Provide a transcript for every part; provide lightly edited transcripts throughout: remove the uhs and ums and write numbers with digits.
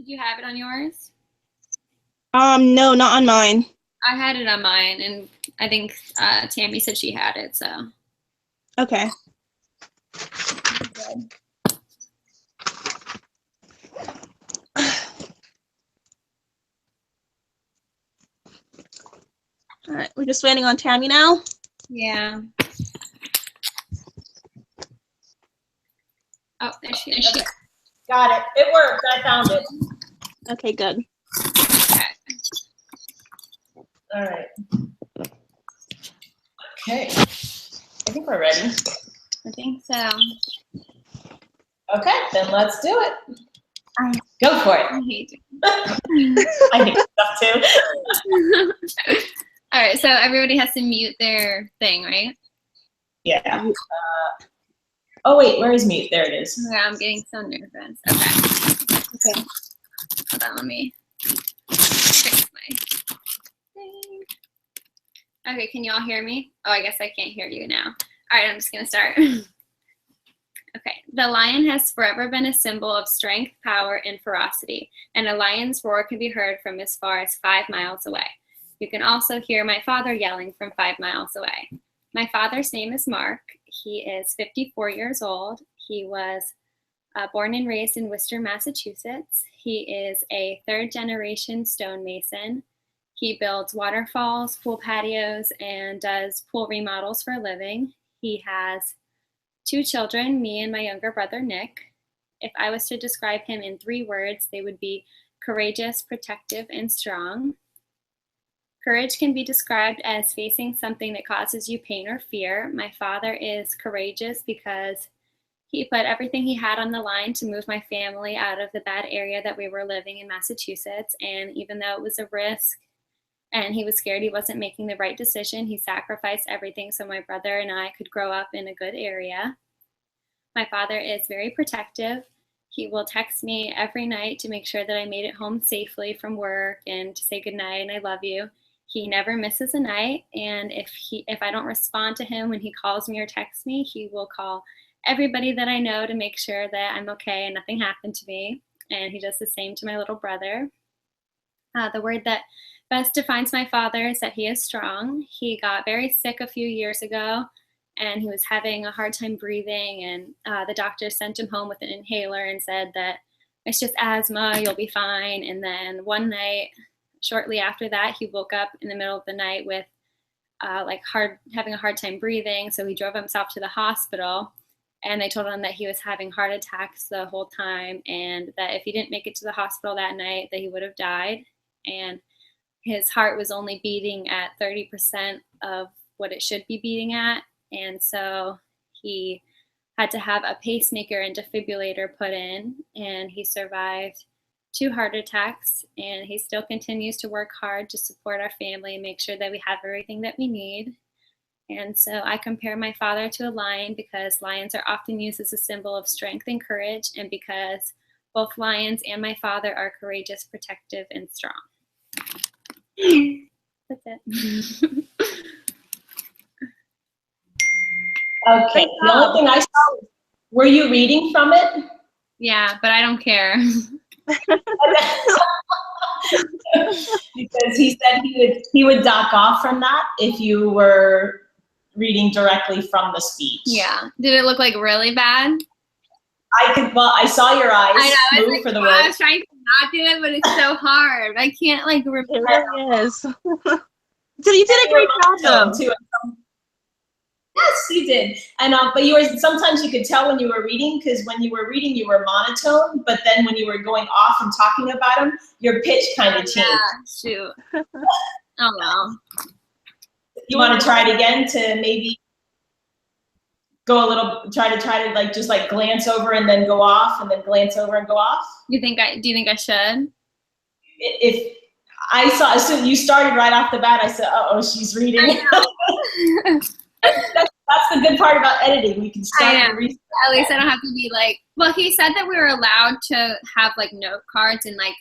Did you have it on yours? No, not on mine. I had it on mine, and I think Tammy said she had it, so. Okay. Good. All right, we're just waiting on Tammy now. Yeah. Oh, there she is. Okay. Got it. It worked. I found it. Okay, good. Okay. All right. Okay. I think we're ready. I think so. Okay, then let's do it. Go for it. I hate it. I hate stuff too. All right, so everybody has to mute their thing, right? Yeah. Oh wait, where is mute? There it is. Yeah, I'm getting so nervous. Okay. Okay. Hold on, let me fix my thing. Okay, can you all hear me? Oh, I guess I can't hear you now. All right, I'm just gonna start. Okay, the lion has forever been a symbol of strength, power, and ferocity, and a lion's roar can be heard from as far as 5 miles away. You can also hear my father yelling from 5 miles away. My father's name is Mark. He is 54 years old. He was born and raised in Worcester, Massachusetts. He is a third-generation stonemason. He builds waterfalls, pool patios, and does pool remodels for a living. He has 2 children, me and my younger brother, Nick. If I was to describe him in 3 words, they would be courageous, protective, and strong. Courage can be described as facing something that causes you pain or fear. My father is courageous because he put everything he had on the line to move my family out of the bad area that we were living in Massachusetts. And even though it was a risk and he was scared he wasn't making the right decision, he sacrificed everything so my brother and I could grow up in a good area. My father is very protective. He will text me every night to make sure that I made it home safely from work and to say goodnight and I love you. He never misses a night, and if I don't respond to him when he calls me or texts me, he will call everybody that I know to make sure that I'm okay and nothing happened to me. And he does the same to my little brother. The word that best defines my father is that he is strong. He got very sick a few years ago, and he was having a hard time breathing, and the doctor sent him home with an inhaler and said that it's just asthma, you'll be fine. And then one night, shortly after that, he woke up in the middle of the night with having a hard time breathing. So he drove himself to the hospital, and they told him that he was having heart attacks the whole time, and that if he didn't make it to the hospital that night, that he would have died. And his heart was only beating at 30% of what it should be beating at. And so he had to have a pacemaker and defibrillator put in, and he survived 2 heart attacks, and he still continues to work hard to support our family and make sure that we have everything that we need. And so I compare my father to a lion because lions are often used as a symbol of strength and courage, and because both lions and my father are courageous, protective, and strong. That's it. Okay. The only thing I saw was, were you reading from it? Yeah, but I don't care. Because he said he would dock off from that if you were reading directly from the speech. Yeah. Did it look like really bad? I saw your eyes I know. move Like, for the I word. was trying to not do it, but it's so hard. I can't like repeat It really is. So you did a great job though. Too. Yes, you did. And but sometimes you could tell when you were reading, because when you were reading you were monotone, but then when you were going off and talking about them, your pitch kind of changed. Yeah, shoot. Oh well. You want to try it again to maybe go a little, try to like just like glance over and then go off and then glance over and go off? Do you think I should? If I saw, as soon you started right off the bat, I said, "Uh-oh, she's reading." I know. That's the good part about editing. We can start and read. At least I don't have to be like, well, he said that we were allowed to have like note cards, and like,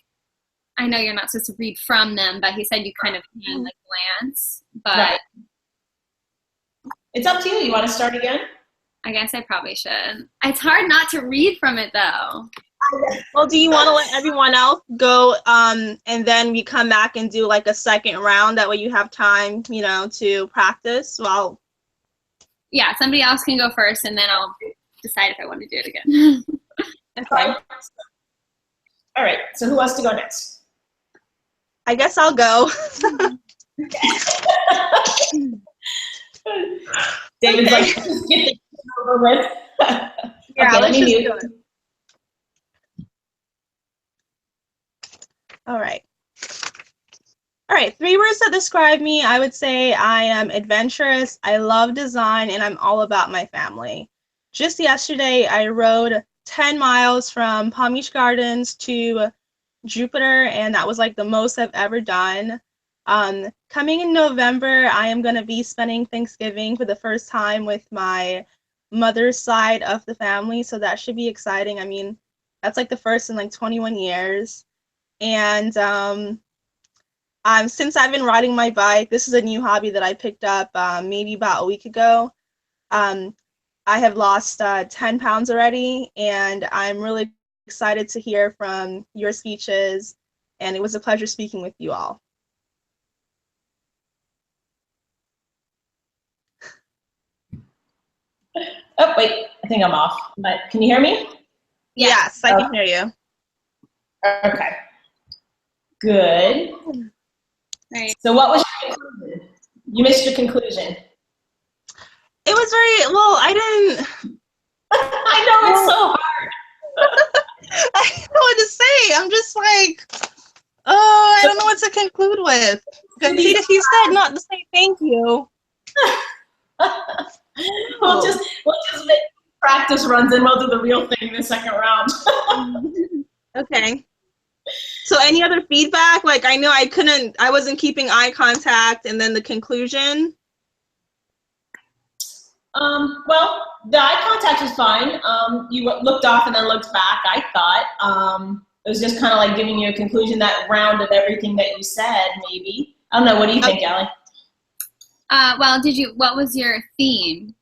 I know you're not supposed to read from them, but he said you kind of can like glance, but right. It's up to you. You want to start again? I guess I probably should. It's hard not to read from it though. Well, do you want to let everyone else go, and then we come back and do like a second round? That way you have time, you know, to practice while. Yeah, somebody else can go first, and then I'll decide if I want to do it again. Okay. All right, so who wants to go next? I guess I'll go. David's Okay. like, just get this over with. Yeah, Okay, let let's me just mute. do it. All right. All right, 3 words that describe me. I would say I am adventurous, I love design, and I'm all about my family. Just yesterday, I rode 10 miles from Palm Beach Gardens to Jupiter, and that was like the most I've ever done. Coming in November, I am going to be spending Thanksgiving for the first time with my mother's side of the family, so that should be exciting. I mean, that's like the first in like 21 years. And since I've been riding my bike, this is a new hobby that I picked up maybe about a week ago. I have lost 10 pounds already, and I'm really excited to hear from your speeches, and it was a pleasure speaking with you all. Oh, wait, I think I'm off. But can you hear me? Yeah. Yes, I can hear you. Okay. Good. Right. So what was your conclusion? You missed your conclusion. It was very, well, I didn't, I know, it's so hard. I don't know what to say. I'm just like, oh, I don't know what to conclude with. He said not to say thank you. We'll just make practice runs and we'll do the real thing in the second round. Okay. So any other feedback? Like, I know I wasn't keeping eye contact, and then the conclusion. Well, the eye contact was fine. You looked off and then looked back, I thought. It was just kind of like giving you a conclusion that rounded everything that you said, maybe. I don't know, what do you think, Allie? Well, what was your theme?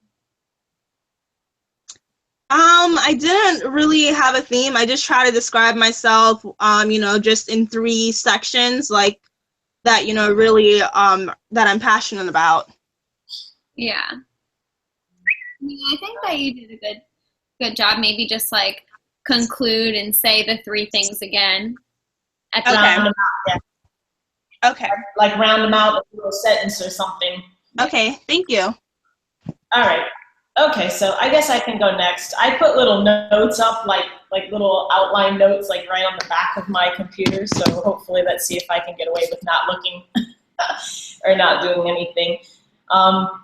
I didn't really have a theme. I just try to describe myself, you know, just in 3 sections, like that, you know, really, that I'm passionate about. Yeah. I think that you did a good job. Maybe just like conclude and say the 3 things again at the Okay. Round them out, yeah. Okay. Like round them out with a little sentence or something. Okay. Thank you. All right. Okay, so I guess I can go next. I put little notes up, like little outline notes, like right on the back of my computer. So hopefully, let's see if I can get away with not looking or not doing anything.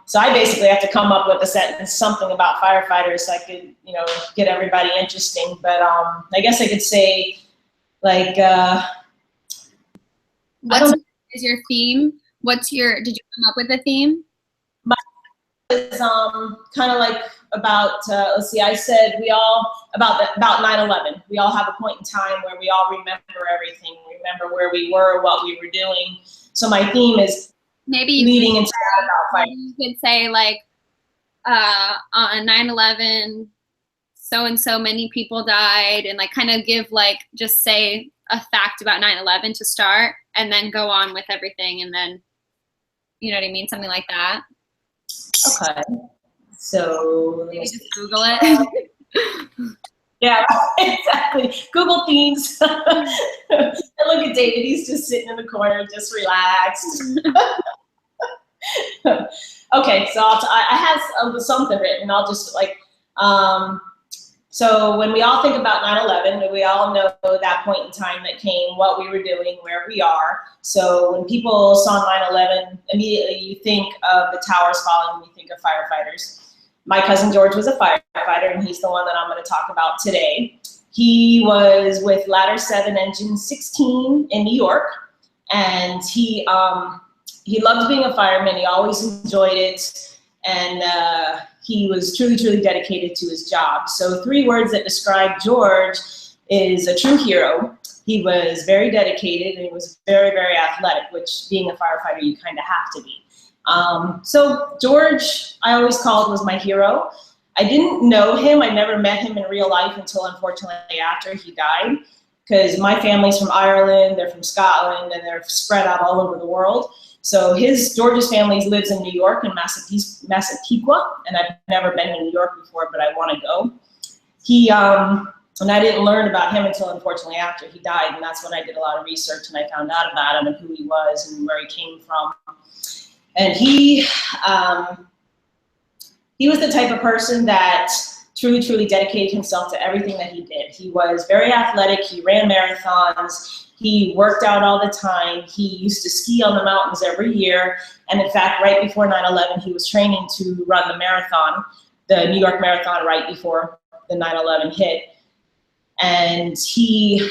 So I basically have to come up with a sentence, something about firefighters, so I could, you know, get everybody interesting. But I guess I could say, like, What is your theme? Did you come up with a theme? Is kind of like about let's see, I said about 9/11. We all have a point in time where we all remember everything, remember where we were, what we were doing. So my theme is Maybe leading into that. you could say like on 9/11 so and so many people died, and like kind of give like just say a fact about 9/11 to start, and then go on with everything, and then you know what I mean, something like that. Okay. So Maybe just Google it. yeah, exactly. Google themes. And look at David, he's just sitting in the corner, just relaxed. Okay, so I have something written. I'll just like, so when we all think about 9/11, we all know that point in time that came, what we were doing, where we are. So when people saw 9/11, immediately you think of the towers falling, you think of firefighters. My cousin George was a firefighter, and he's the one that I'm going to talk about today. He was with Ladder 7 Engine 16 in New York, and he loved being a fireman. He always enjoyed it, and he was truly, truly dedicated to his job. So 3 words that describe George is a true hero. He was very dedicated, and he was very, very athletic, which being a firefighter, you kind of have to be. So George, I always called, was my hero. I didn't know him. I never met him in real life until unfortunately after he died, because my family's from Ireland, they're from Scotland, and they're spread out all over the world. So George's family lives in New York in Massapequa, and I've never been to New York before, but I want to go. And I didn't learn about him until unfortunately after he died, and that's when I did a lot of research and I found out about him and who he was and where he came from. And he was the type of person that truly, truly dedicated himself to everything that he did. He was very athletic, he ran marathons, he worked out all the time, he used to ski on the mountains every year, and in fact, right before 9/11, he was training to run the marathon, the New York Marathon, right before the 9/11 hit. And he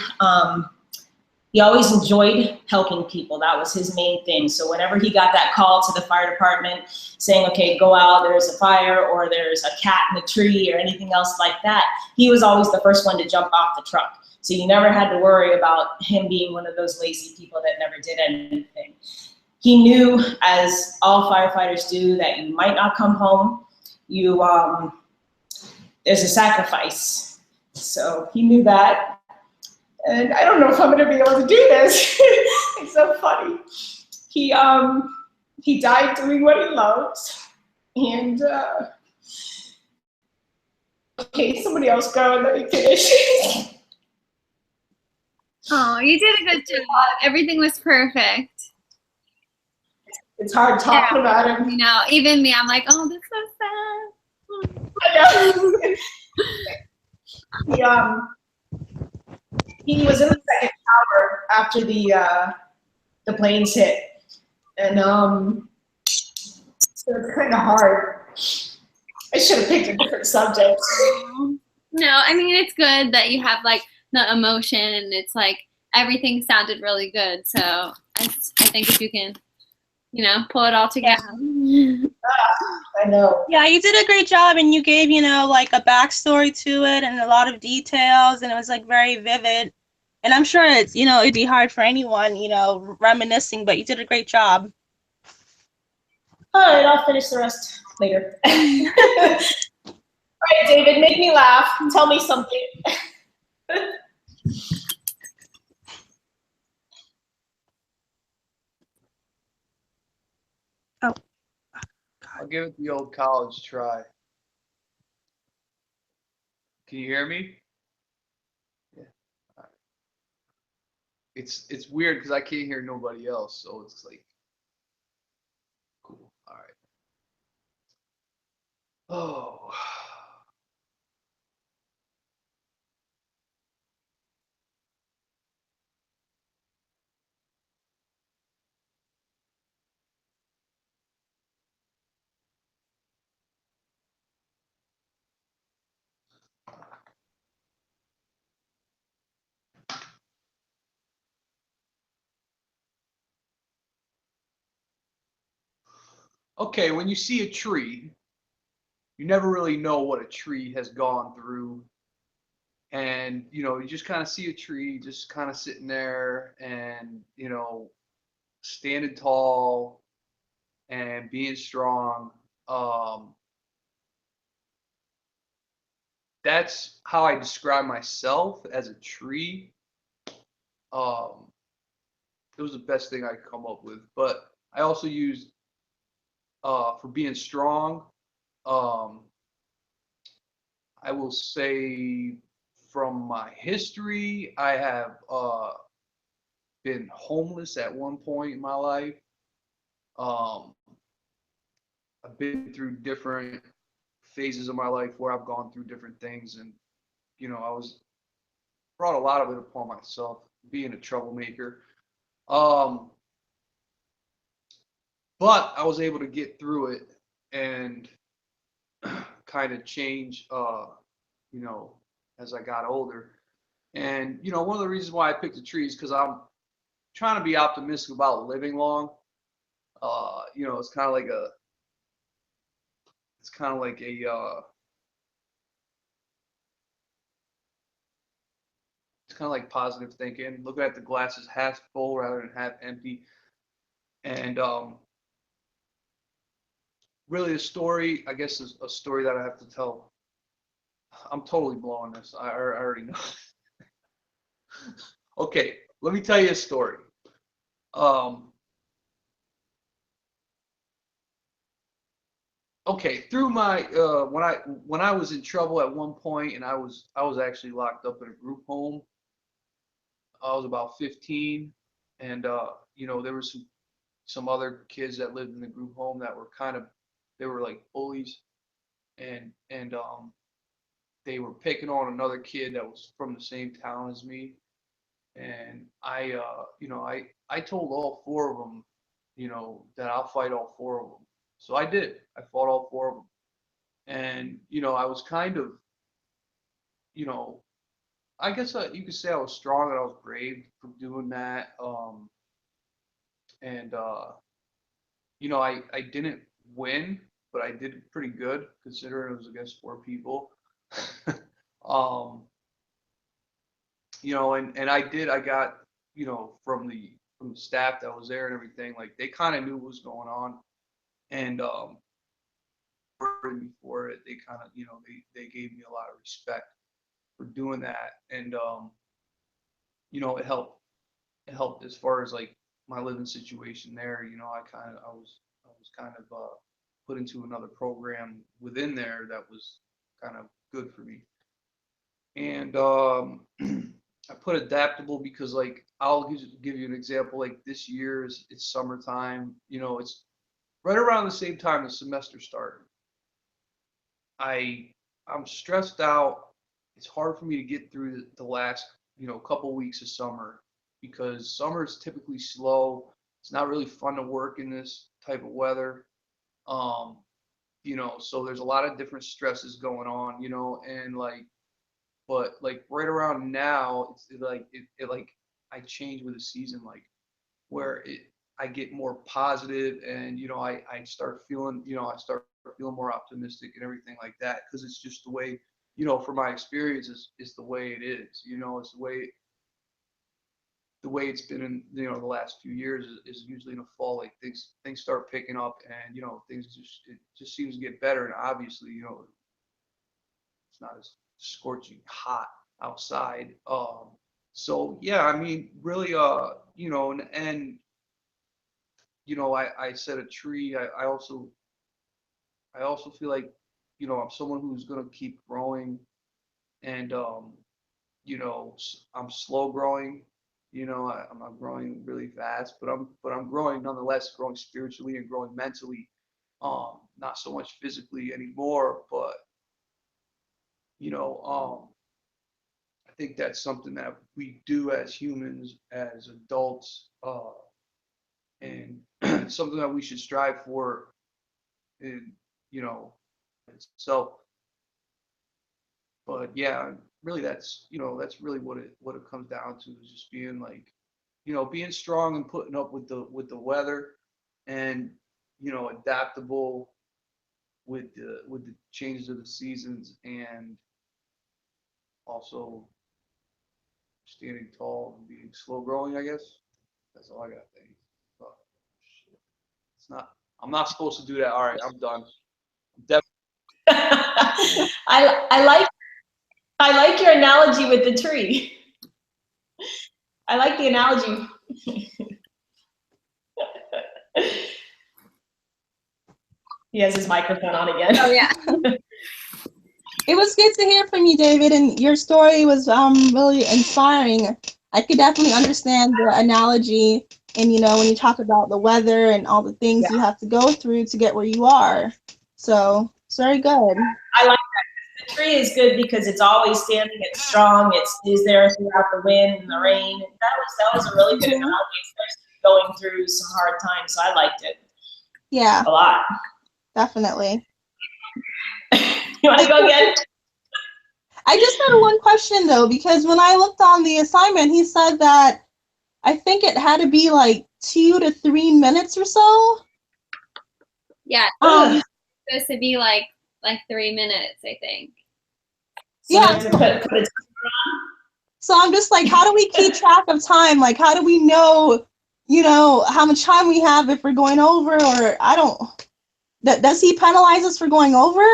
always enjoyed helping people. That was his main thing. So whenever he got that call to the fire department saying, okay, go out, there's a fire, or there's a cat in the tree, or anything else like that, he was always the first one to jump off the truck. So you never had to worry about him being one of those lazy people that never did anything. He knew, as all firefighters do, that you might not come home. There's a sacrifice. So he knew that. And I don't know if I'm gonna be able to do this. It's so funny. He died doing what he loves. And okay, somebody else go and let me finish. Oh, you did a good job. Everything was perfect. It's hard talking about him. You know, even me, I'm like, oh, this is so sad. I know. He was in the second tower after the planes hit, and so it's kind of hard. I should have picked a different subject. No, I mean, it's good that you have like the emotion, and it's like everything sounded really good. So I think if you can, you know, pull it all together. Yeah. I know. Yeah, you did a great job, and you gave, you know, like a backstory to it and a lot of details, and it was like very vivid. And I'm sure it's, you know, it'd be hard for anyone, you know, reminiscing, but you did a great job. All right, I'll finish the rest later. All right, David, make me laugh. Tell me something. Oh. I'll give it the old college try. Can you hear me? Yeah. All right. It's weird because I can't hear nobody else, so it's like cool. All right. Oh. Okay, when you see a tree, you never really know what a tree has gone through. And, you know, you just kind of see a tree just kind of sitting there and, you know, standing tall and being strong. That's how I describe myself as a tree. It was the best thing I could come up with. But I also used for being strong. I will say from my history, I have been homeless at one point in my life. Um, I've been through different phases of my life where I've gone through different things, and you know, I was brought a lot of it upon myself, being a troublemaker. Um, but I was able to get through it and kind of change, you know, as I got older. And you know, one of the reasons why I picked the trees because I'm trying to be optimistic about living long. You know, it's kind of like a, it's kind of like a, it's kind of like positive thinking. Looking at the glasses half full rather than half empty. And really, the story, I guess, is a story that I have to tell I'm totally blowing this. I already know. Okay, let me tell you a story. Okay, through my when I was in trouble at one point, and I was actually locked up in a group home. I was about 15, and there were some other kids that lived in the group home that were they were like bullies, and they were picking on another kid that was from the same town as me, and I told all four of them, that I'll fight all four of them. So I did. I fought all four of them, and I was kind of, you know, I guess you could say I was strong and I was brave for doing that. And I didn't win, but I did pretty good considering it was against four people. um, and I got, from the staff that was there and everything, like they kind of knew what was going on, and for it, they kind of, they gave me a lot of respect for doing that, and it helped. It helped as far as like my living situation there. I was kind of put into another program within there that was kind of good for me. And I put adaptable because, like, I'll give you an example. Like this year it's summertime. It's right around the same time the semester started. I'm stressed out. It's hard for me to get through the last couple weeks of summer because summer is typically slow. It's not really fun to work in this type of weather. Um, so there's a lot of different stresses going on, and like, but like right around now, it like I change with the season, like where I get more positive, and I start feeling, more optimistic and everything like that, because it's just the way, for my experience, is the way it is. It's the way it's been in the last few years is usually in the fall. Like things start picking up, and it just seems to get better. And obviously, it's not as scorching hot outside. So yeah, I mean, really, and I said a tree. I also feel like, I'm someone who's gonna keep growing, and I'm slow growing. I'm not growing really fast, but I'm growing nonetheless, growing spiritually and growing mentally. Not so much physically anymore, but I think that's something that we do as humans, as adults, and something that we should strive for in itself. But yeah, really, that's really what it comes down to, is just being like, being strong and putting up with the weather, and adaptable with the changes of the seasons, and also standing tall and being slow growing, I guess. That's all I got to think. Oh, shit. It's not. I'm not supposed to do that. All right, I'm done. I like your analogy with the tree. I like the analogy. He has his microphone on again. Oh yeah. It was good to hear from you, David, and your story was really inspiring. I could definitely understand the analogy, and when you talk about the weather and all the things you have to go through to get where you are. So it's very good. I like that. The tree is good because it's always standing, it's strong, it stays there throughout the wind and the rain. That was a really good analogy, especially going through some hard times. So I liked it. Yeah. A lot. Definitely. You want to go again? I just had one question though, because when I looked on the assignment, he said that I think it had to be like 2 to 3 minutes or so. Yeah. It's supposed to be like 3 minutes, I think. So So I'm just like, how do we keep track of time? Like, how do we know, how much time we have if we're going over, or I don't. Does he penalize us for going over?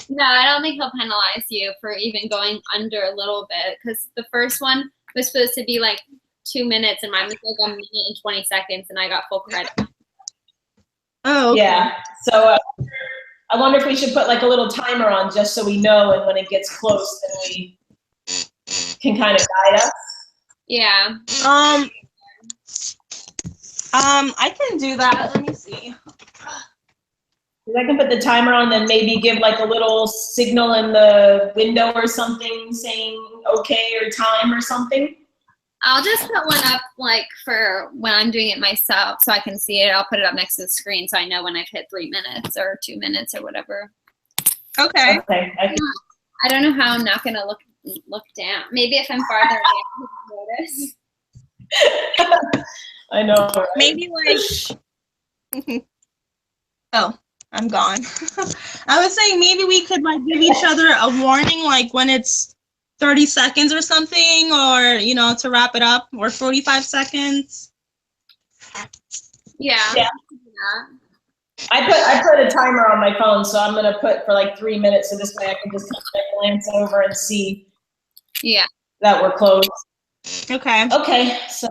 No, I don't think he'll penalize you for even going under a little bit because the first one was supposed to be like 2 minutes and mine was like 1 minute and 20 seconds and I got full credit. Oh, okay. Yeah. So I wonder if we should put like a little timer on just so we know, and when it gets close, then we can kind of guide us. Yeah. I can do that. Let me see. I can put the timer on, then maybe give like a little signal in the window or something saying okay or time or something. I'll just put one up like for when I'm doing it myself so I can see it. I'll put it up next to the screen so I know when I've hit 3 minutes or 2 minutes or whatever. Okay. Okay. I don't know how I'm not gonna look down. Maybe if I'm farther down, I'll notice. I know. Right? Maybe like. Oh, I'm gone. I was saying maybe we could like give each other a warning, like when it's 30 seconds or something, or to wrap it up, or 45 seconds. Yeah. Yeah. I put a timer on my phone, so I'm gonna put for like 3 minutes, so this way I can just kind of glance over and see Yeah. that we're close. Okay. Okay, so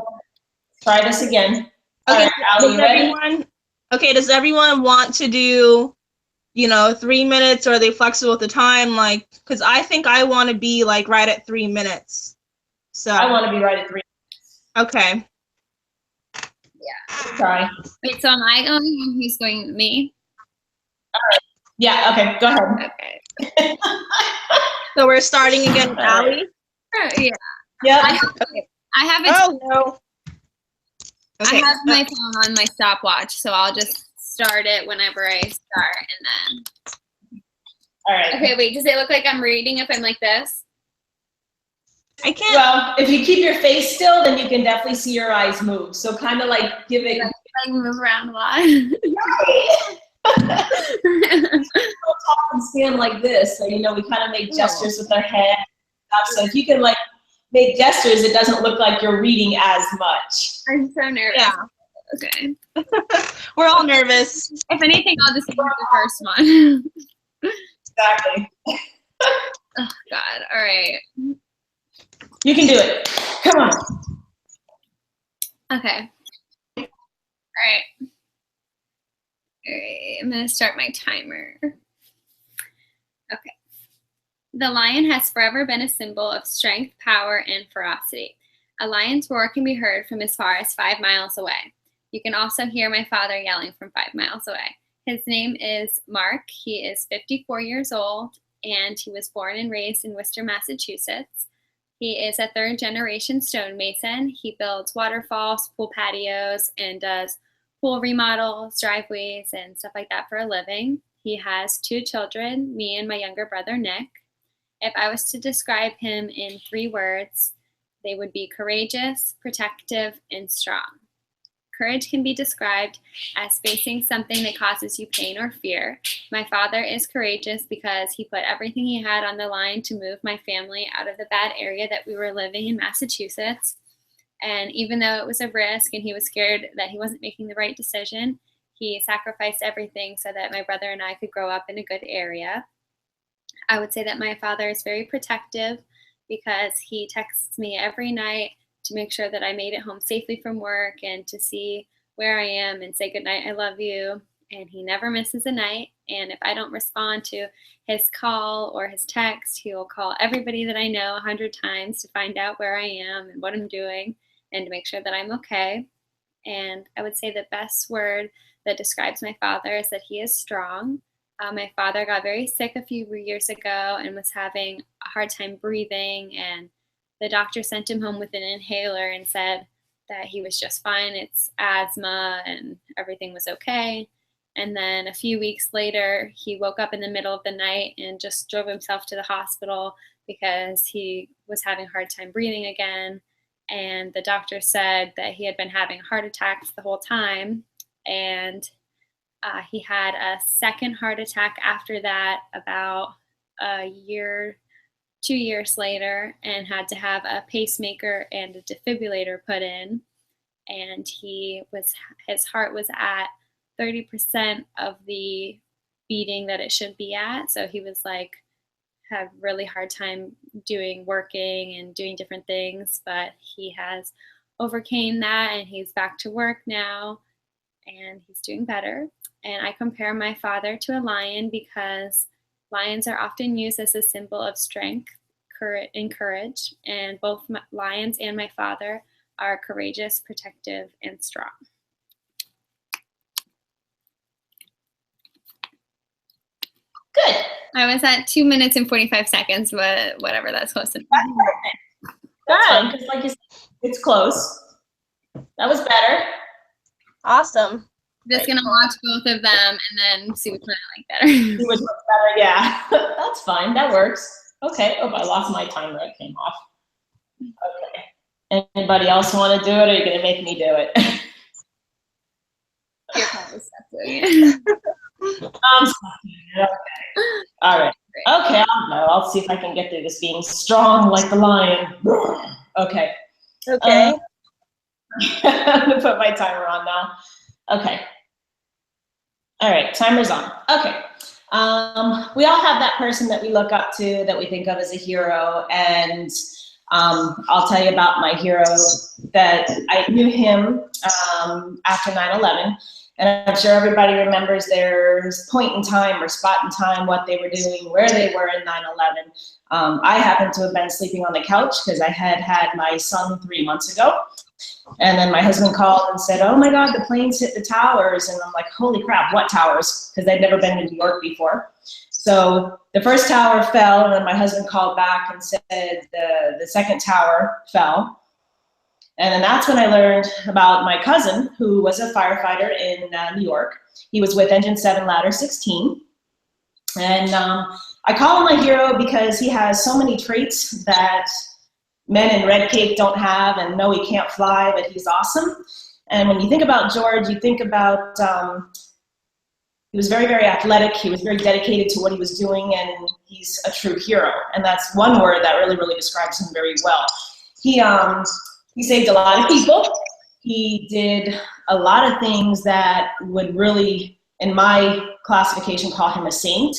try this again. All Okay. right, Allie, you ready? Does everyone want to do, 3 minutes, or are they flexible with the time? Like, because I think I want to be like right at 3 minutes. So I want to be right at 3. Okay. Try. Wait, so am I going and who's going? Me? Yeah, okay, go ahead. Okay. So we're starting again with Allie? Yeah. Yep. I have it. Oh no. I have my phone on my stopwatch, so I'll just start it whenever I start and then. All right. Okay, wait, does it look like I'm reading if I'm like this? I can't. Well, if you keep your face still, then you can definitely see your eyes move. So kind of like give it. Like move around a lot. Talk and stand like this, so we kind of make gestures with our head. So if you can like make gestures, it doesn't look like you're reading as much. I'm so nervous. Yeah. Okay. We're all nervous. If anything, I'll just use the first one. Exactly. Oh God. All right. You can do it. Come on. Okay. All right. All right. I'm gonna start my timer. Okay. The lion has forever been a symbol of strength, power, and ferocity. A lion's roar can be heard from as far as 5 miles away. You can also hear my father yelling from 5 miles away. His name is Mark. He is 54 years old, and he was born and raised in Worcester, Massachusetts. He is a third-generation stonemason. He builds waterfalls, pool patios, and does pool remodels, driveways, and stuff like that for a living. He has 2 children, me and my younger brother, Nick. If I was to describe him in 3 words, they would be courageous, protective, and strong. Courage can be described as facing something that causes you pain or fear. My father is courageous because he put everything he had on the line to move my family out of the bad area that we were living in Massachusetts. And even though it was a risk and he was scared that he wasn't making the right decision, he sacrificed everything so that my brother and I could grow up in a good area. I would say that my father is very protective because he texts me every night to make sure that I made it home safely from work and to see where I am and say goodnight, I love you. And he never misses a night. And if I don't respond to his call or his text, he'll call everybody that I know 100 times to find out where I am and what I'm doing and to make sure that I'm okay. And I would say the best word that describes my father is that he is strong. My father got very sick a few years ago and was having a hard time breathing, and the doctor sent him home with an inhaler and said that he was just fine. It's asthma and everything was okay. And then a few weeks later, he woke up in the middle of the night and just drove himself to the hospital because he was having a hard time breathing again. And the doctor said that he had been having heart attacks the whole time. And he had a second heart attack after that about a year, 2 years later, and had to have a pacemaker and a defibrillator put in. And his heart was at 30% of the beating that it should be at. So he was like, have really hard time working and doing different things, but he has overcame that and he's back to work now and he's doing better. And I compare my father to a lion because lions are often used as a symbol of strength, and courage, and both lions and my father are courageous, protective, and strong. Good. I was at 2 minutes and 45 seconds, but whatever, that's close enough. That's fine, because like you said, it's close. That was better. Awesome. Just gonna watch both of them and then see which one I like better. See which one's better, yeah. That's fine, that works. Okay, oh, I lost my timer, it came off. Okay. Anybody else want to do it, or are you gonna make me do it? You're probably stuck doing it. I'm sorry. Okay. All right. Okay, I'll go. I'll see if I can get through this being strong like the lion. Okay. Okay. I'm gonna put my timer on now. Okay. All right, timer's on. Okay. We all have that person that we look up to, that we think of as a hero, and I'll tell you about my hero that I knew him after 9/11. And I'm sure everybody remembers their point in time or spot in time, what they were doing, where they were in 9/11. I happened to have been sleeping on the couch because I had my son 3 months ago. And then my husband called and said, oh my God, the planes hit the towers. And I'm like, holy crap, what towers? Because I'd never been to New York before. So the first tower fell, and then my husband called back and said the second tower fell. And then that's when I learned about my cousin, who was a firefighter in New York. He was with Engine 7 Ladder 16. And I call him my hero because he has so many traits that men in red cape don't have, and no, he can't fly, but he's awesome. And when you think about George, you think about, he was very, very athletic. He was very dedicated to what he was doing, and he's a true hero. And that's one word that really, really describes him very well. He saved a lot of people. He did a lot of things that would really, in my classification, call him a saint.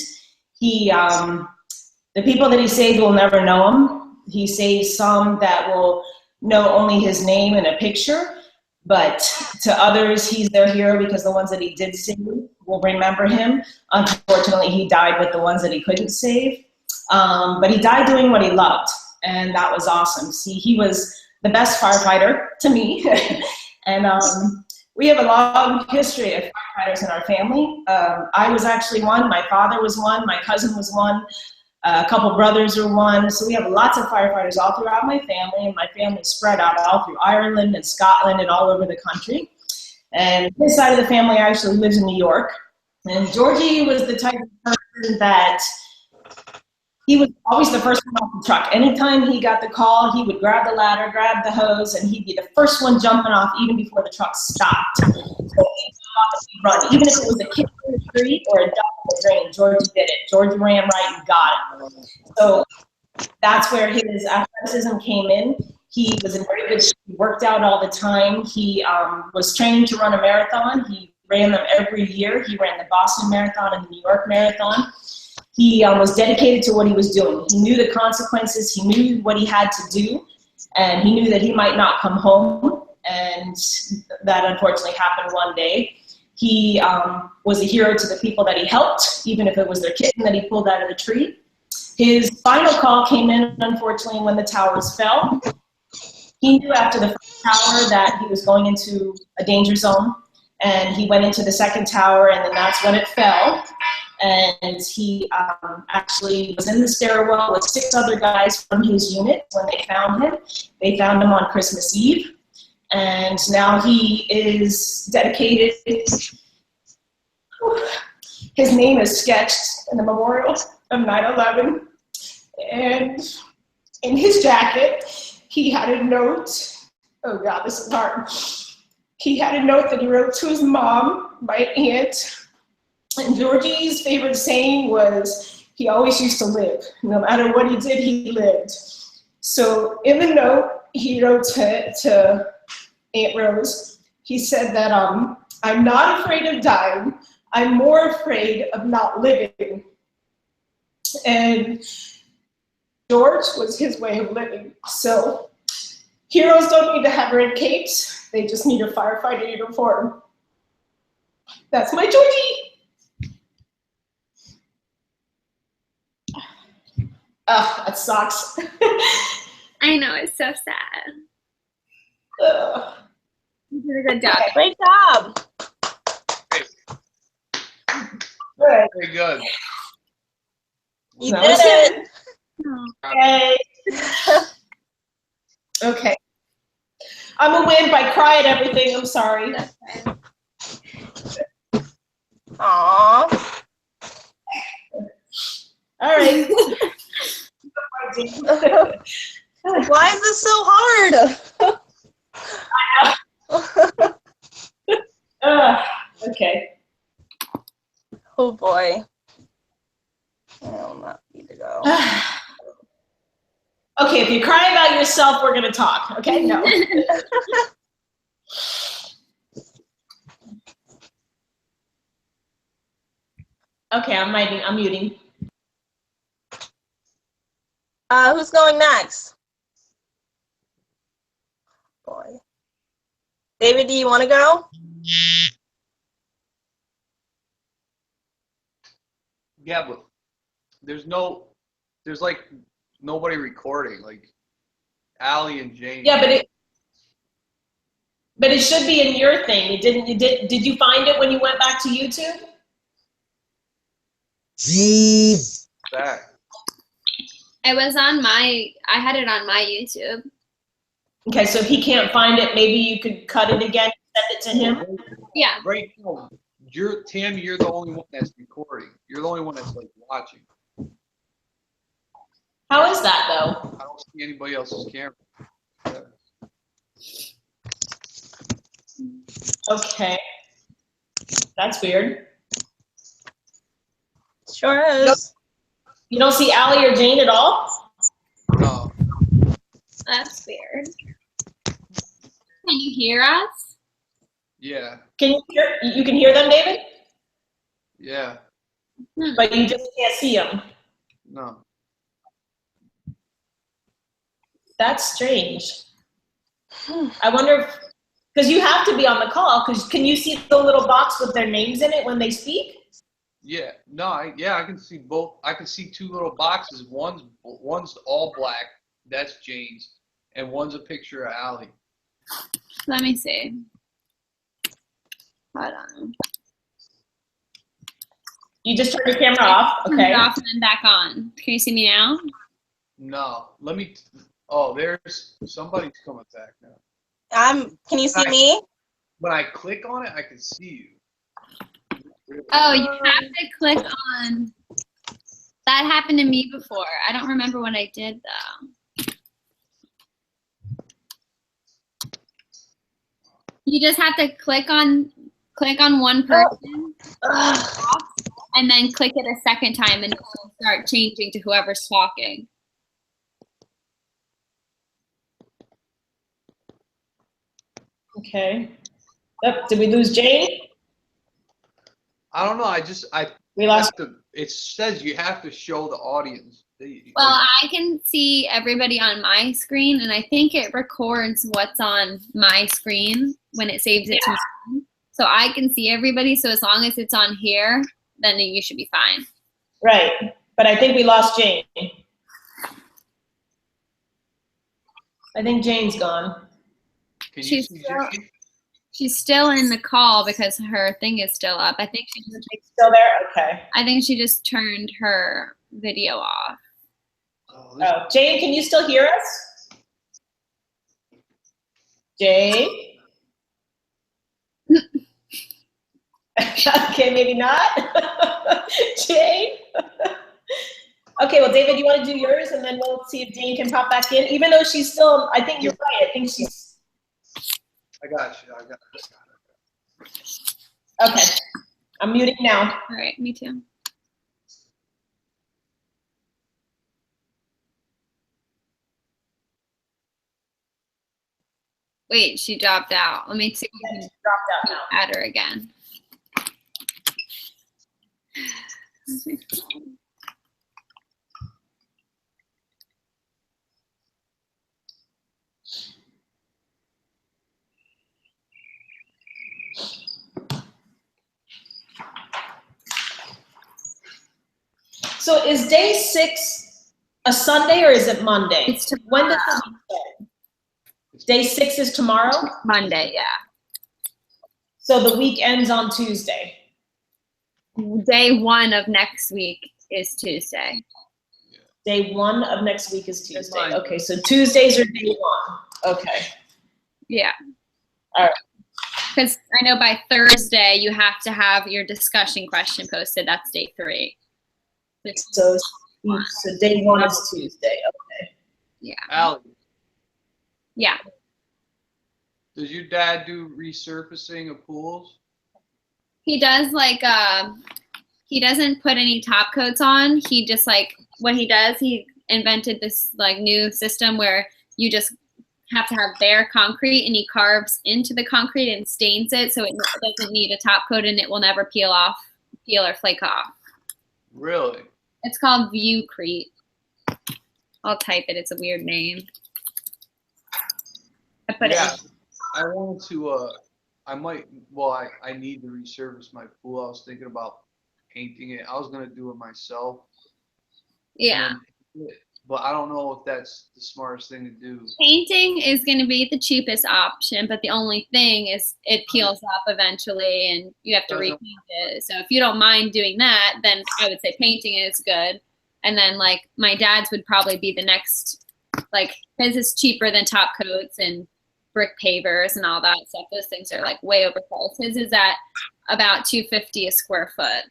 The people that he saved will never know him. He saves some that will know only his name and a picture, but to others, he's their hero because the ones that he did save will remember him. Unfortunately, he died with the ones that he couldn't save, but he died doing what he loved, and that was awesome. See, he was the best firefighter to me, and we have a long history of firefighters in our family. I was actually one, my father was one, my cousin was one, a couple brothers are one, so we have lots of firefighters all throughout my family, and my family spread out all through Ireland and Scotland and all over the country. And this side of the family actually lives in New York, and Georgie was the type of person that he was always the first one off the truck. Anytime he got the call, he would grab the ladder, grab the hose, and he'd be the first one jumping off even before the truck stopped. So he'd off and he'd run. Even if it was a kid in the street or a duck in the drain, Georgie did it. Georgie ran right and got it. So that's where his athleticism came in. He was in very good shape. He worked out all the time. He was trained to run a marathon. He ran them every year. He ran the Boston Marathon and the New York Marathon. He was dedicated to what he was doing. He knew the consequences. He knew what he had to do, and he knew that he might not come home, and that unfortunately happened one day. He was a hero to the people that he helped, even if it was their kitten that he pulled out of the tree. His final call came in, unfortunately, when the towers fell. He knew after the first tower that he was going into a danger zone, and he went into the second tower, and then that's when it fell. And he actually was in the stairwell with 6 other guys from his unit when they found him. They found him on Christmas Eve. And now he is dedicated. His name is sketched in the memorial of 9/11. And in his jacket, he had a note. Oh God, this is hard. He had a note that he wrote to his mom, my aunt. And Georgie's favorite saying was, he always used to live. No matter what he did, he lived. So in the note, he wrote to Aunt Rose, he said that, I'm not afraid of dying. I'm more afraid of not living. And George was his way of living. So heroes don't need to have red capes. They just need a firefighter uniform. That's my Georgie. Ugh, that sucks. I know, it's so sad. Ugh. You did a good job. Great job. Good. Very good. You That did was it. Okay. Okay. I'm gonna win by cry at everything. I'm sorry. That's fine. Aww. All right. Why is this so hard? Okay. Oh boy. I will not need to go. Okay, if you cry about yourself, we're gonna talk. Okay, no. Okay, I'm muting. Who's going next? Boy. David, do you want to go? Yeah, but there's like nobody recording, like Allie and Jane. Yeah, but it should be in your thing. Did you find it when you went back to YouTube? Back. It was on I had it on my YouTube. Okay, so if he can't find it, maybe you could cut it again and send it to him. Yeah. Right now, Tammy, you're the only one that's recording. You're the only one that's like watching. How is that though? I don't see anybody else's camera. Yeah. Okay. That's weird. Sure is. You don't see Allie or Jane at all? No. That's weird. Can you hear us? Yeah. You can hear them, David? Yeah. But you just can't see them. No. That's strange. I wonder if, because you have to be on the call, because can you see the little box with their names in it when they speak? Yeah. No. I can see both. I can see two little boxes. One's all black. That's Jane's, and one's a picture of Allie. Let me see. Hold on. You just turn your camera off, Turn it okay? off and then back on. Can you see me now? No. Let me. Oh, there's somebody's coming back now. Can you see me? When I click on it, I can see you. Oh, you have to click on. That happened to me before. I don't remember what I did though. You just have to click on one person and then click it a second time and it'll start changing to whoever's talking. Okay. Yep. Did we lose Jane? I don't know. We lost. It says you have to show the audience. Well, I can see everybody on my screen, and I think it records what's on my screen when it saves it to me. So I can see everybody. So as long as it's on here, then you should be fine. Right. But I think we lost Jane. I think Jane's gone. Can you She's see still- Jane? She's still in the call because her thing is still up. I think Still there? Okay. she just turned her video off. Oh, Jane, can you still hear us? Jane? Okay, maybe not. Jane? Okay, well, David, you want to do yours, and then we'll see if Jane can pop back in, even though she's still, I think you're right. I think she's. I got you. Okay. I'm muting now. All right, me too. Wait, she dropped out. Let me see if we can Dropped out now. add her again. So is day 6 a Sunday or is it Monday? It's When does the week start? Day 6 is tomorrow? Monday, yeah. So the week ends on Tuesday. Day 1 of next week is Tuesday. Day 1 of next week is Tuesday. Fine. Okay, so Tuesdays are day 1. Okay. Yeah. All right. Because I know by Thursday you have to have your discussion question posted. That's day 3. So day 1 is Tuesday. Okay. Yeah. Allie, Yeah. does your dad do resurfacing of pools? He does like he doesn't put any top coats on. He just like what he does, he invented this like new system where you just have to have bare concrete and he carves into the concrete and stains it so it doesn't need a top coat and it will never peel or flake off. Really? It's called Viewcrete. I'll type it. It's a weird name. I put Yeah. it. I wanted to, I need to resurface my pool. I was thinking about painting it. I was going to do it myself. Yeah. But I don't know if that's the smartest thing to do. Painting is going to be the cheapest option, but the only thing is it peels up eventually and you have to repaint it. So if you don't mind doing that, then I would say painting is good. And then like my dad's would probably be the next, like his is cheaper than top coats and brick pavers and all that stuff. Those things are like way overpriced. His is at about $250 a square foot.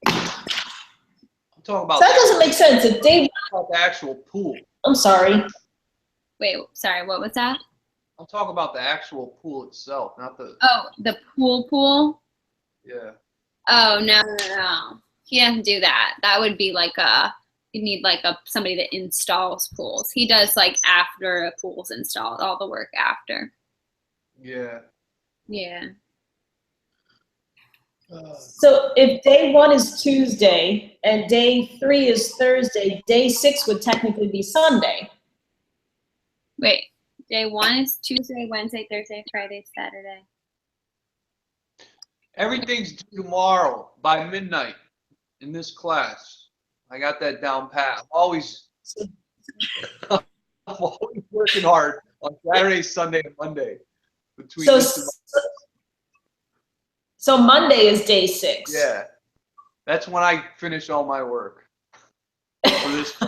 I'm talking about, So that doesn't make sense. If day, about the actual pool. I'm sorry. Wait, sorry, what was that? I'm talking about the actual pool itself, not the, Oh, the pool? yeah. Oh, no. He doesn't do that. That would be like you need like somebody that installs pools. He does like after a pool's installed, all the work after. Yeah. Yeah. So if day 1 is Tuesday and day 3 is Thursday, day 6 would technically be Sunday. Wait, day 1 is Tuesday, Wednesday, Thursday, Friday, Saturday. Everything's due tomorrow by midnight in this class. I got that down pat. I'm always working hard on Saturday, Sunday, and Monday. Between So, this and so Monday is day 6. yeah, that's when I finish all my work for this.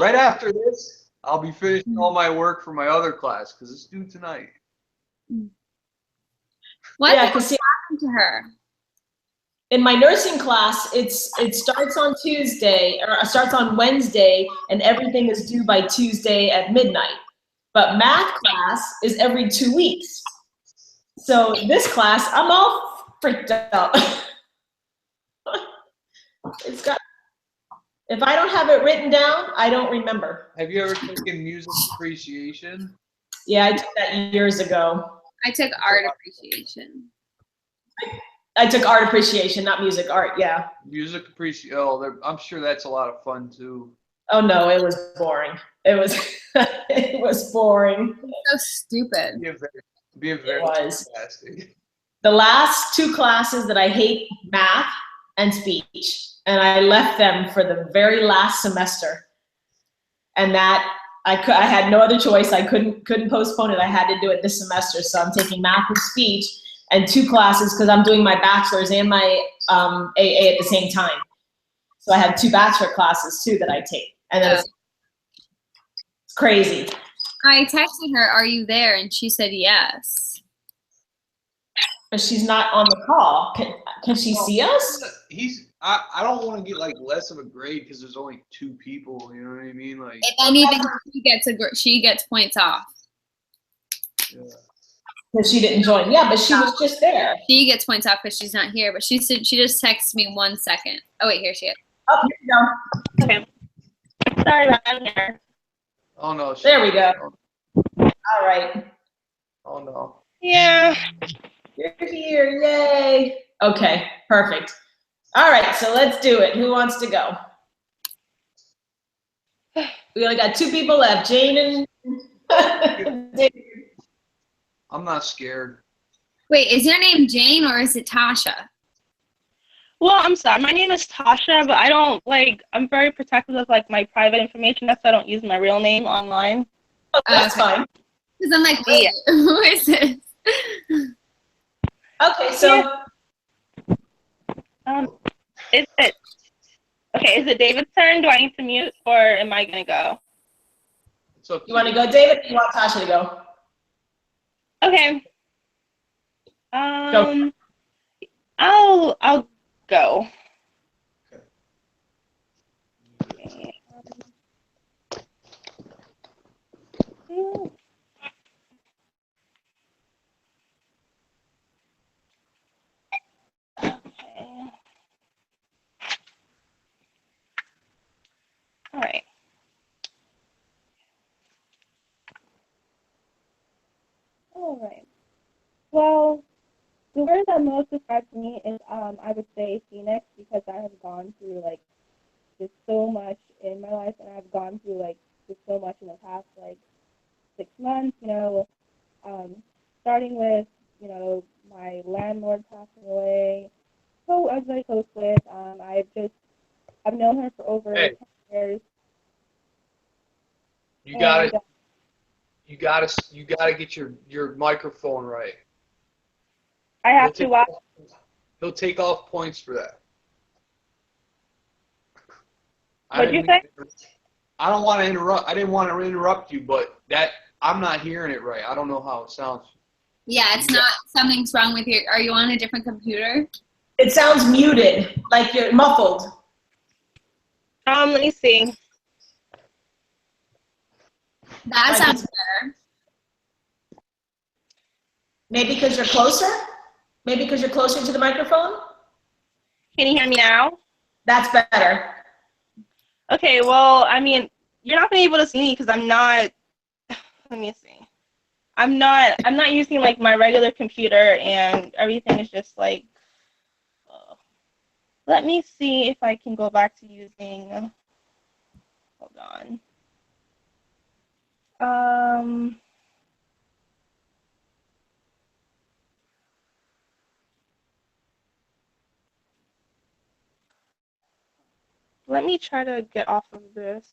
Right after this, I'll be finishing all my work for my other class because it's due tonight. What Yeah, happened because to her? in my nursing class, it starts on Tuesday or starts on Wednesday, and everything is due by Tuesday at midnight. But math class is every 2 weeks. So this class, I'm all freaked out. If I don't have it written down, I don't remember. Have you ever taken music appreciation? Yeah, I took that years ago. I took art appreciation. I took art appreciation, not music, art, yeah. Music appreciation. Oh, I'm sure that's a lot of fun too. Oh no, it was boring. It was, it was boring. So stupid. Being very It was. fantastic. The last 2 classes that I hate, math and speech, and I left them for the very last semester. And that I had no other choice. I couldn't postpone it. I had to do it this semester. So I'm taking math and speech and 2 classes because I'm doing my bachelor's and my AA at the same time. So I have 2 bachelor classes too that I take, and then it's crazy. I texted her, "Are you there?" and she said yes. But she's not on the call. Can she see us? I don't want to get like less of a grade because there's only 2 people. You know what I mean? Like, And even she gets points off. yeah. Because she didn't join. Yeah, but she was just there. She gets points off because she's not here. But she said she just texted me 1 second. Oh wait, here she is. Oh, here we go. Okay. Sorry about that. I'm here. Oh no. There we go. All right. Oh no. Yeah. You're here, yay. Okay, perfect. All right, so let's do it. Who wants to go? We only got 2 people left, Jane and David. I'm not scared. Wait, is your name Jane or is it Tasha? Well, I'm sorry. My name is Tasha, but I don't I'm very protective of like my private information. That's why I don't use my real name online. Oh, that's Okay. fine. Because I'm like, wait, who is this? Okay, so Is it David's turn? Do I need to mute or am I gonna go? It's up to you want to go, David, or you want Tasha to go? Okay. I'll go. Okay. All right. All right. Well, the word that most describes me is I would say Phoenix because I have gone through like just so much in my life and I've gone through like just so much in the past like 6 months, starting with, my landlord passing away, who I was very close with. I've known her for over Hey. 10 years. You got And it. You gotta get your microphone right. I have to watch. He'll take off points for that. What'd you say? I don't want to interrupt. I didn't want to interrupt you, but I'm not hearing it right. I don't know how it sounds. Yeah, it's not, something's wrong with your, are you on a different computer? It sounds muted, like you're muffled. Let me see. That Like sounds it's- better. Maybe because you're closer? Maybe because you're closer to the microphone? Can you hear me now? That's better. Okay, well, I mean, you're not gonna be able to see me because I'm not. Let me see. I'm not using like my regular computer, and everything is just like. Let me see if I can go back to using. Hold on. Let me try to get off of this.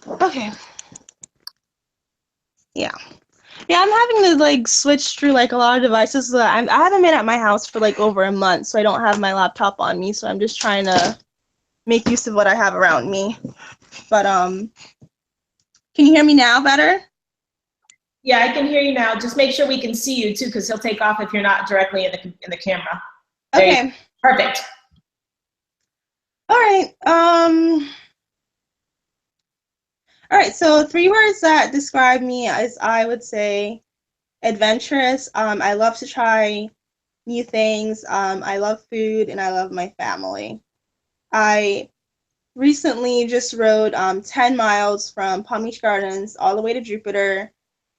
Okay. Yeah. Yeah, I'm having to like switch through like a lot of devices. I haven't been at my house for like over a month, so I don't have my laptop on me. So I'm just trying to make use of what I have around me. But can you hear me now better? Yeah, I can hear you now. Just make sure we can see you too, because he'll take off if you're not directly in the camera. There you Okay. go. Perfect. All right. All right. So 3 words that describe me is I would say adventurous. I love to try new things. I love food and I love my family. I recently just rode 10 miles from Palm Beach Gardens all the way to Jupiter.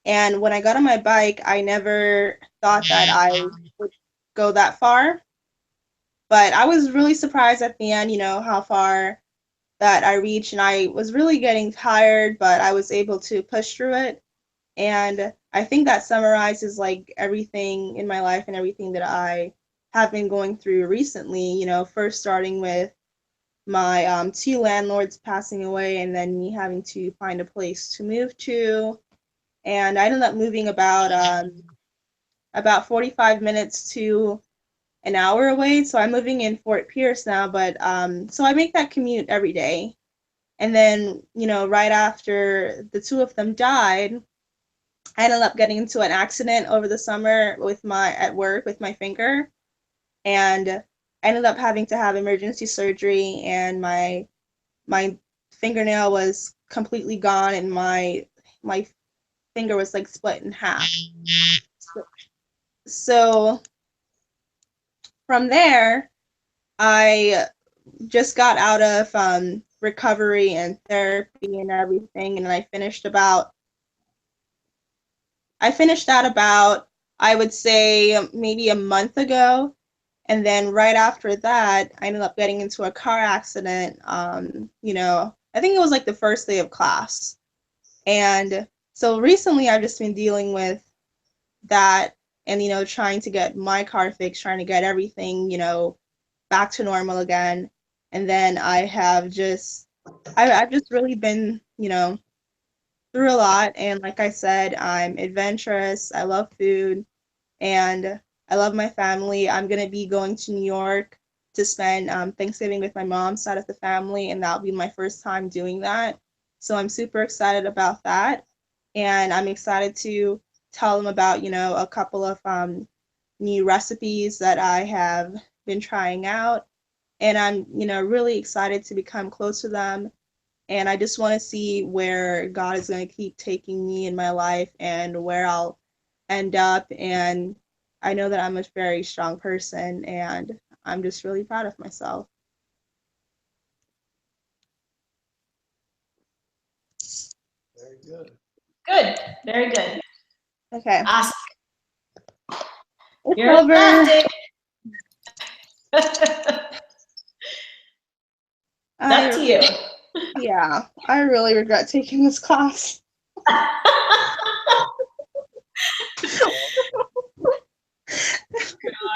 And when I got on my bike, I never thought that I would go that far. But I was really surprised at the end, how far that I reached. And I was really getting tired, but I was able to push through it. And I think that summarizes like everything in my life and everything that I have been going through recently, first starting with my 2 landlords passing away and then me having to find a place to move to. And I ended up moving about 45 minutes to an hour away. So I'm living in Fort Pierce now, but so I make that commute every day. And then, right after the 2 of them died, I ended up getting into an accident over the summer at work with my finger. And I ended up having to have emergency surgery and my fingernail was completely gone and my finger was like split in half. So from there, I just got out of recovery and therapy and everything. And I finished that about, I would say, maybe a month ago. And then right after that, I ended up getting into a car accident. I think it was like the first day of class. And so recently I've just been dealing with that and, trying to get my car fixed, trying to get everything, back to normal again. And then I've just really been, through a lot. And like I said, I'm adventurous. I love food and I love my family. I'm going to be going to New York to spend Thanksgiving with my mom's side of the family, and that'll be my first time doing that. So I'm super excited about that. And I'm excited to tell them about, a couple of new recipes that I have been trying out. And I'm, really excited to become close to them. And I just want to see where God is going to keep taking me in my life and where I'll end up. And I know that I'm a very strong person, and I'm just really proud of myself. Very good. Good. Very good. Okay. Awesome. It's You're over. left, up to you. Yeah, I really regret taking this class.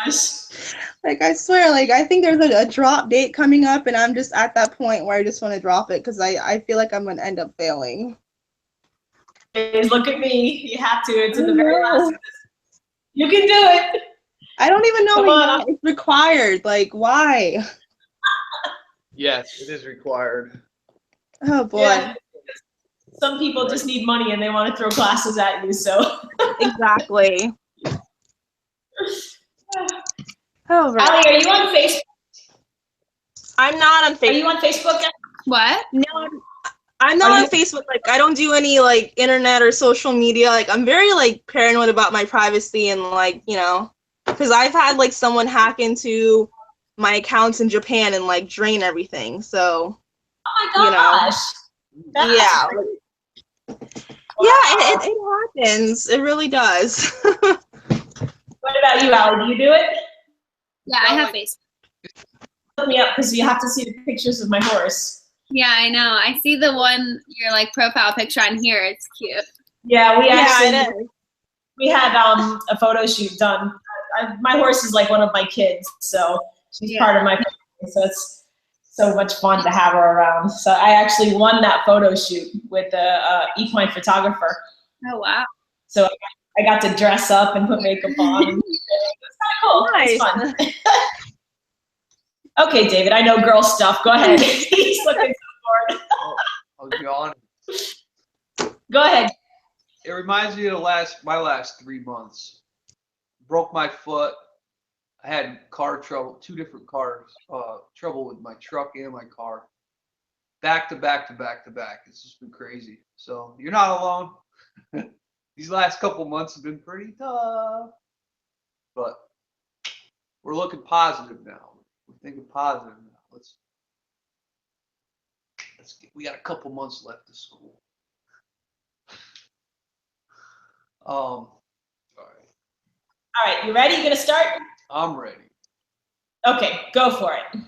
Gosh. Like, I swear, like, I think there's a drop date coming up, and I'm just at that point where I just want to drop it because I feel like I'm going to end up failing. Please look at me. You have to. It's in the I very know. last. You can do it. I don't even know Come on. why it's required. Like, why? Yes, it is required. Oh, boy. Yeah. Some people just need money and they want to throw classes at you, so. Exactly. Oh, right. Allie, are you on Facebook? I'm not on Facebook. Are you on Facebook? What? No, I'm not Are on you- Facebook. Like, I don't do any, like, internet or social media. Like, I'm very, like, paranoid about my privacy and, like, because I've had, like, someone hack into my accounts in Japan and, like, drain everything. So, Oh my gosh. That's yeah. crazy. Yeah, it happens. It really does. What about you, Allie? Do you do it? Yeah, I have Facebook. Look me up because you have to see the pictures of my horse. Yeah, I know. I see the one, your like profile picture on here. It's cute. Yeah, we actually Yeah, it is. we had a photo shoot done. My horse is like one of my kids, so she's part of my family. So it's so much fun to have her around. So I actually won that photo shoot with the equine photographer. Oh, wow. So I got to dress up and put makeup on. And it's kind of cool. Nice. It's fun. Okay, David, I know girl stuff. Go ahead. He's looking so bored. I was yawning. Go ahead. It reminds me of my last 3 months. Broke my foot. I had car trouble, 2 different cars, trouble with my truck and my car. Back to back to back to back. It's just been crazy. So you're not alone. These last couple months have been pretty tough. But we're looking positive now. We're thinking positive now. We got a couple months left of school. All right. All right, you ready? You gonna start? I'm ready. Okay, go for it.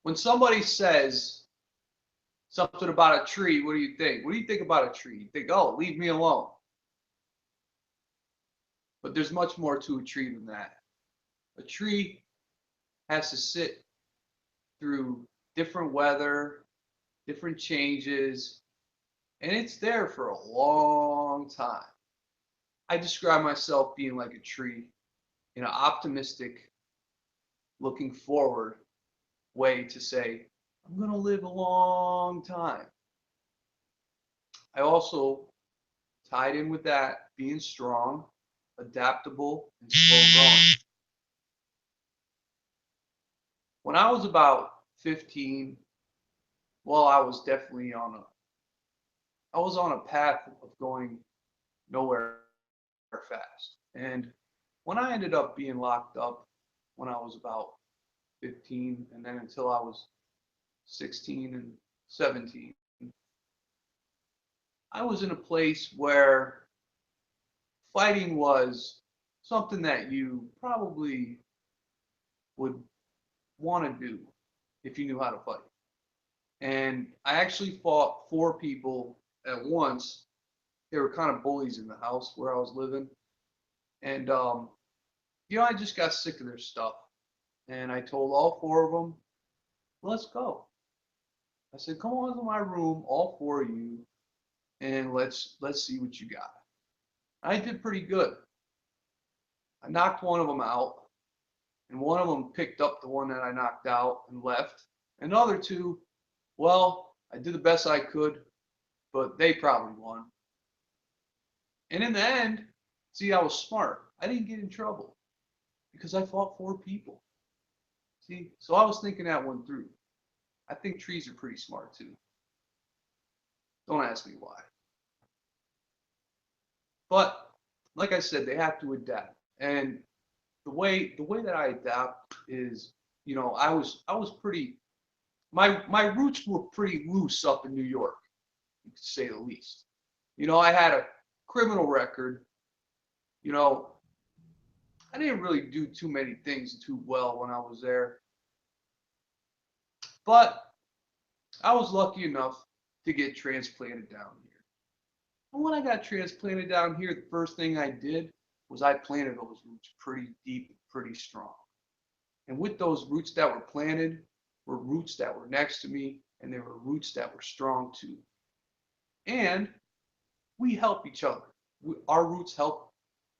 When somebody says something about a tree, what do you think? What do you think about a tree? You think, oh, leave me alone. But there's much more to a tree than that. A tree has to sit through different weather, different changes, and it's there for a long time. I describe myself being like a tree in an optimistic, looking forward way to say, I'm going to live a long time. I also tied in with that being strong, adaptable, and slow growing. When I was about 15, well, I was definitely on a path of going nowhere fast. And when I ended up being locked up when I was about 15, and then until I was 16 and 17, I was in a place where fighting was something that you probably would want to do if you knew how to fight. And I actually fought 4 people at once. They were kind of bullies in the house where I was living. And, I just got sick of their stuff. And I told all 4 of them, let's go. I said, come on to my room, all 4 of you, and let's see what you got. I did pretty good. I knocked one of them out, and one of them picked up the one that I knocked out and left. And the other 2, well, I did the best I could, but they probably won. And in the end, see, I was smart. I didn't get in trouble because I fought 4 people. See, so I was thinking that one through. I think trees are pretty smart too. Don't ask me why. But like I said, they have to adapt. And the way that I adapt is, I was pretty, my roots were pretty loose up in New York, to say the least. I had a criminal record. I didn't really do too many things too well when I was there. But I was lucky enough to get transplanted down here. And when I got transplanted down here, the first thing I did was I planted those roots pretty deep, pretty strong. And with those roots that were planted were roots that were next to me, and they were roots that were strong too. And we help each other. Our roots help.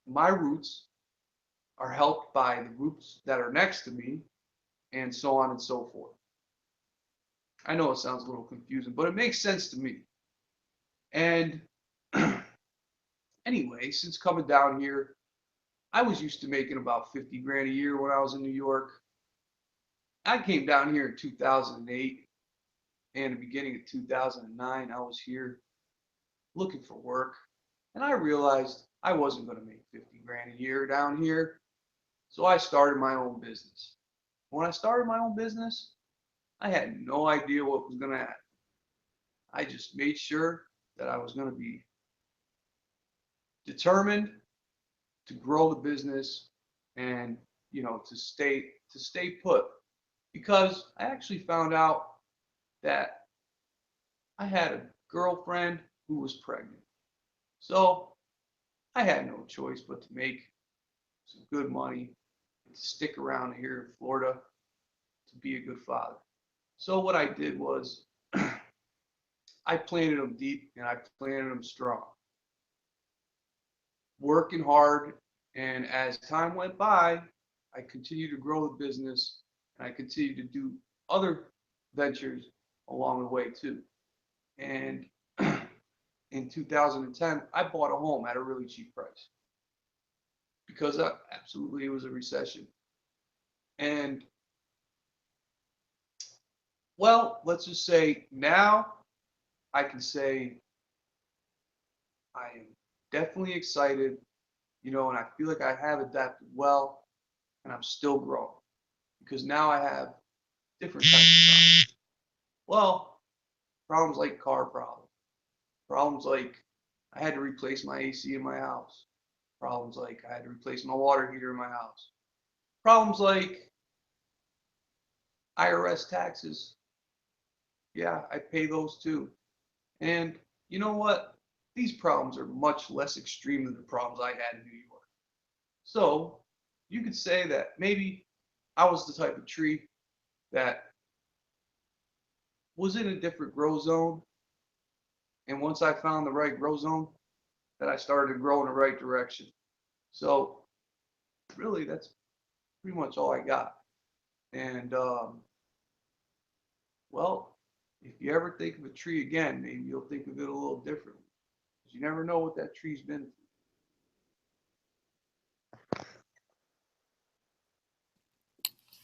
My roots are helped by the roots that are next to me, and so on and so forth. I know it sounds a little confusing, but it makes sense to me. And anyway, since coming down here, I was used to making about 50 grand a year when I was in New York. I came down here in 2008, and the beginning of 2009, I was here looking for work, and I realized I wasn't going to make 50 grand a year down here, so I started my own business. When I started my own business, I had no idea what was going to happen. I just made sure that I was going to be determined to grow the business and, to stay put, because I actually found out that I had a girlfriend who was pregnant. So I had no choice but to make some good money and to stick around here in Florida to be a good father. So what I did was I planted them deep and I planted them strong. Working hard, and as time went by, I continued to grow the business, and I continued to do other ventures along the way too. And in 2010, I bought a home at a really cheap price because absolutely it was a recession. And well, let's just say now I can say I am definitely excited, and I feel like I have adapted well, and I'm still growing because now I have different types of problems. Well, problems like car problems like I had to replace my AC in my house, problems like I had to replace my water heater in my house, problems like IRS taxes. Yeah, I pay those too. And you know what? These problems are much less extreme than the problems I had in New York. So you could say that maybe I was the type of tree that was in a different grow zone. And once I found the right grow zone, that I started to grow in the right direction. So really, that's pretty much all I got. And well, if you ever think of a tree again, maybe you'll think of it a little differently. Because you never know what that tree's been through.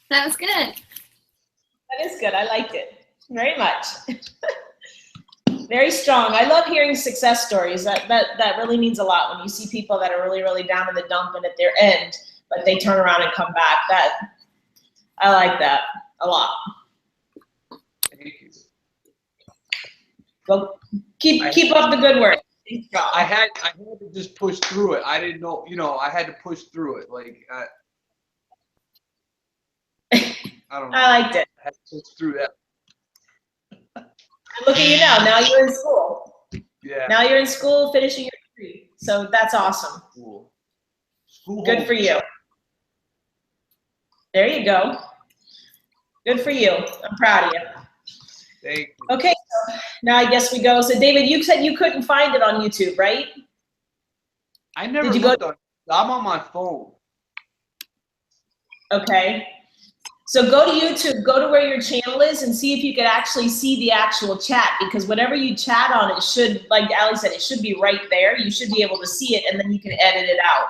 That was good. That is good. I liked it very much. Very strong. I love hearing success stories. That really means a lot when you see people that are really, really down in the dump and at their end, but they turn around and come back. I like that a lot. Thank you. Well, keep up the good work. I had to just push through it. I didn't know, I had to push through it. Like I don't know. I liked it. I had to push through that. Look at you now. Now you're in school. Yeah. Now you're in school finishing your degree. So that's awesome. School. School. Good for you. There you go. Good for you. I'm proud of you. Thank you. Okay, so now I guess we go. So David, you said you couldn't find it on YouTube, right? I never Did you go- looked on. I'm on my phone. Okay. So go to YouTube, go to where your channel is and see if you could actually see the actual chat, because whatever you chat on, it should, like Ali said, it should be right there. You should be able to see it and then you can edit it out.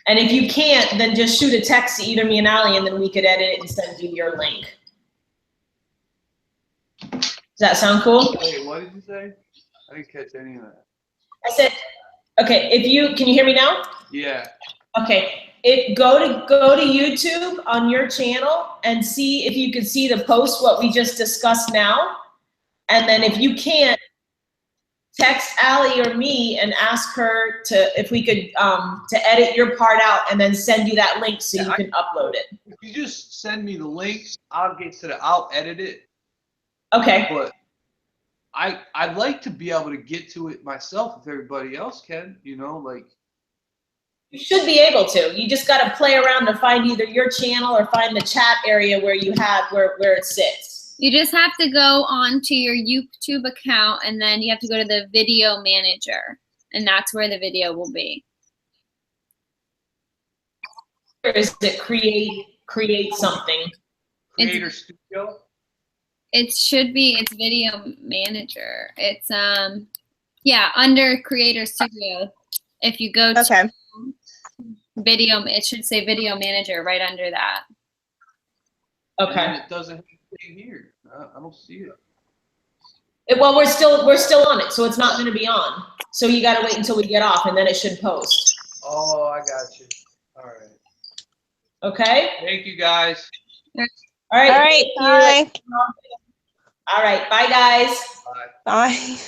And if you can't, then just shoot a text to either me and Ali and then we could edit it and send you your link. Does that sound cool? Wait, what did you say? I didn't catch any of that. I said, okay, can you hear me now? Yeah. Okay, go to YouTube on your channel and see if you can see the post what we just discussed now. And then if you can't, text Ali or me and ask her if we could to edit your part out and then send you that link so you can upload it. If you just send me the link, I'll edit it. Okay. But I'd like to be able to get to it myself if everybody else can, like. You should be able to. You just got to play around to find either your channel or find the chat area where you have where it sits. You just have to go onto your YouTube account and then you have to go to the video manager, and that's where the video will be. Or is it create something? Creator Studio? It's video manager. It's under Creator Studio. If you go to video, it should say video manager right under that. Okay. And it doesn't have anything here. I don't see it. Well, we're still on it, so it's not going to be on. So you got to wait until we get off, and then it should post. Oh, I got you. All right. Okay. Thank you, guys. All right. All right. Bye. All right. Bye, guys. Bye. Bye.